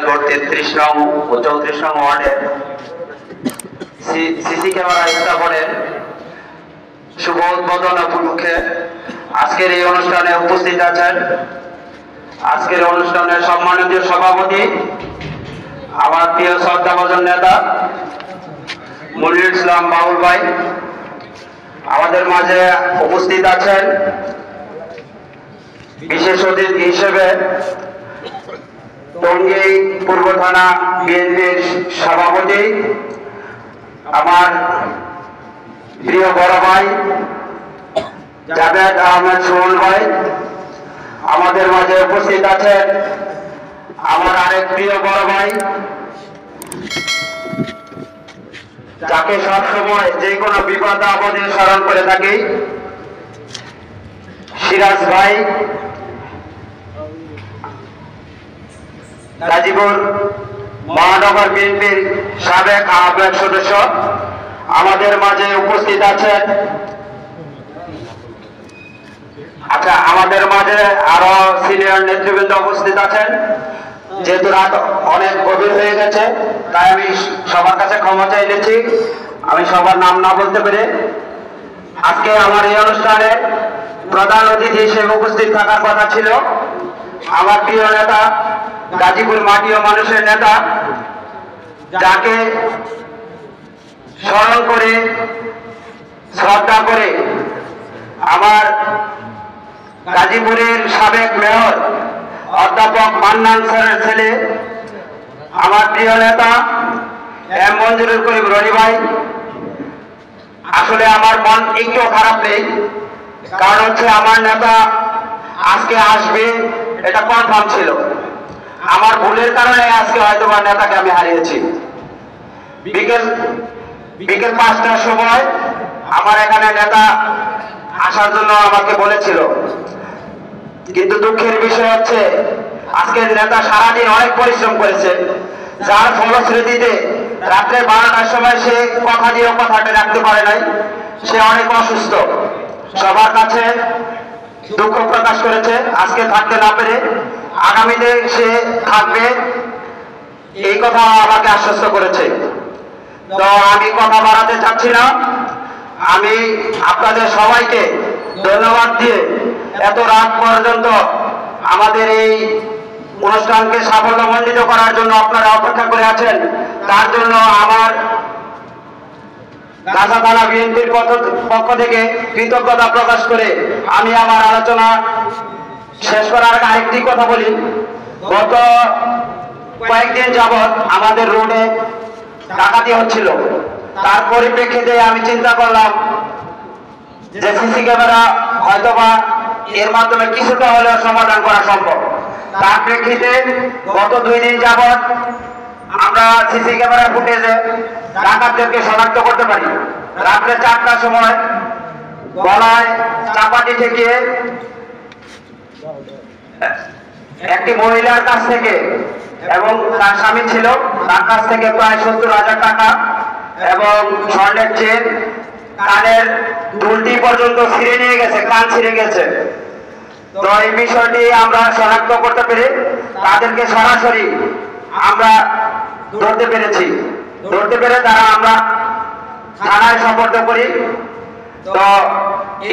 হেলালগড় 33 নং ও 34 নং ওয়ার্ডের সিসি ক্যামেরা স্থাপনের শুভ উদ্বোধন উপলক্ষে আজকের এই অনুষ্ঠানে উপস্থিত আছেন আজকের অনুষ্ঠানের সম্মানিত সভাপতি আমার প্রিয় শ্রদ্ধাভাজন নেতা মনিরুল ইসলাম বাউল ভাই। আমাদের মাঝে উপস্থিত আছেন বিশেষ অতিথি হিসেবে টঙ্গী পূর্ব থানা বিএনপির সভাপতি আমার প্রিয় বড় ভাই জাভেদ আহমেদ সুমন ভাই। আমাদের মাঝে উপস্থিত আছেন আমার আরেক প্রিয় বড় ভাই যাকে সবসময় যে কোনো বিপদ আপদে স্মরণ করে থাকি সিরাজ ভাই, গাজীপুর মহানগর বিএনপির সাবেক আহ্বায়ক সদস্য। আমাদের মাঝে উপস্থিত আছেন আমাদের মাঝে আরো সিনিয়র নেতৃবৃন্দ উপস্থিত আছেন। যেহেতু রাত অনেক গভীর হয়ে গেছে তাই আমি সবার কাছে ক্ষমা চাই নিচ্ছি আমি সবার নাম না বলতে পেরে। আজকে আমার এই অনুষ্ঠানে প্রধান অতিথি হিসেবে উপস্থিত থাকার কথা ছিল আমার প্রিয় নেতা গাজীপুর মাটি ও মানুষের নেতা, যাকে স্মরণ করে শ্রদ্ধা করে আমার গাজীপুরের সাবেক মেয়র অধ্যাপক মান্নান স্যারের ছেলে আমার প্রিয় নেতা এম মঞ্জুরুল করিম রনি ভাই। আসলে আমার মন একটু খারাপ নেই, কারণ হচ্ছে আমার নেতা আজকে আসবে এটা কনফার্ম ছিল। আমার ভুলের কারণে আজকে হয়তো বা নেতাকে আমি হারিয়েছি। বিকেল 5টার সময় আমার এখানে নেতা আসার জন্য আমাকে বলেছিল, কিন্তু দুঃখের বিষয় হচ্ছে আজকের নেতা সারাদিন অনেক পরিশ্রম করেছে, যার ফলশ্রুতিতে রাত্রে 12টার সময় সে কথা দিয়ে কথাটা রাখতে পারে নাই। সে অনেক অসুস্থ, সবার কাছে দুঃখ প্রকাশ করেছে আজকে থাকতে না পেরে। আগামীতে সে থাকবে এই কথা আমাকে আশ্বস্ত করেছে। তো আমি কথা বাড়াতে চাচ্ছি না, আমি আপনাদের সবাইকে ধন্যবাদ দিয়ে এত রাত পর্যন্ত আমাদের এই অনুষ্ঠানকে সাফল্যমণ্ডিত করার জন্য আপনারা অপেক্ষা করে আছেন, তার জন্য আমার গাজা থানা বিএনপির পক্ষ থেকে কৃতজ্ঞতা প্রকাশ করে আমি আমার আলোচনা শেষ করার আরেকটি কথা বলি। গত কয়েকদিন যাবৎ আমাদের রোডে ডাকাতি হচ্ছিল, তার পরিপ্রেক্ষিতে আমি চিন্তা করলাম যে সিসি ক্যামেরা হয়তোবা এর মাধ্যমে কিছুটা হলেও সমাধান করা সম্ভব। তার প্রেক্ষিতে গত 2 দিন যাবৎ আমরা সিসি ক্যামেরা ফুটেজে ডাকাতদেরকে শনাক্ত করতে পারি। রাত্রে 4টার সময় গলায় চাপাতি ঠেকিয়ে একটি মহিলার কাছ থেকে এবং তার স্বামী ছিল, তার কাছ থেকে প্রায় 70,000 টাকা এবং স্বর্ণের চেন, কানের দুলটি পর্যন্ত ছিঁড়ে নিয়ে গেছে, কান ছিঁড়ে গেছে। তো এই বিষয়টি আমরা শনাক্ত করতে পেরে তাদেরকে সরাসরি আমরা ধরতে পেরেছি। ধরতে পেরে তারা আমরা থানায় সোপর্দ করি। তো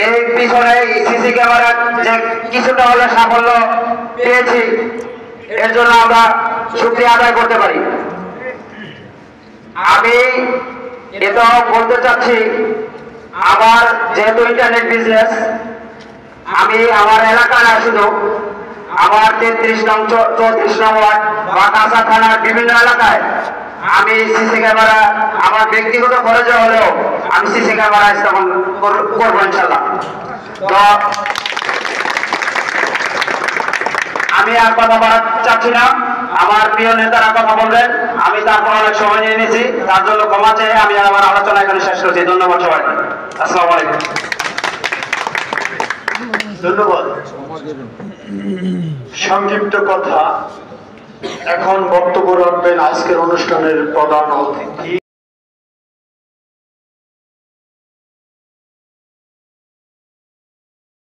এই পিছনে সিসি ক্যামেরা যে কিছুটা হলে সাফল্য পেয়েছি এর জন্য আমরা শুকরিয়া আদায় করতে পারি। আমি এটাও বলতে চাচ্ছি, আমার যেহেতু ইন্টারনেট বিজনেস, আমি আমার এলাকায় না শুধু আমার 33 নং 34 নং ওয়ার্ড বা কাঁচা থানার বিভিন্ন এলাকায় আমি সিসি ক্যামেরা আমার ব্যক্তিগত খরচে হলেও আমি সিসি ক্যামেরা স্থাপন করবো ইনশাল্লাহ। তো আমি আর কথা বলার চাচ্ছি না, আমার প্রিয় নেতারা কথা বলবেন, আমি তারপর অনেক সময় নিয়ে নিয়েছি, তার জন্য ক্ষমা চেয়ে আমি আমার আলোচনা এখানে শেষ করছি। ধন্যবাদ সবাইকে। আসসালামু আলাইকুম। ধন্যবাদ। সংক্ষিপ্ত কথা। এখন বক্তব্য রাখবেন আজকের অনুষ্ঠানের প্রধান অতিথি।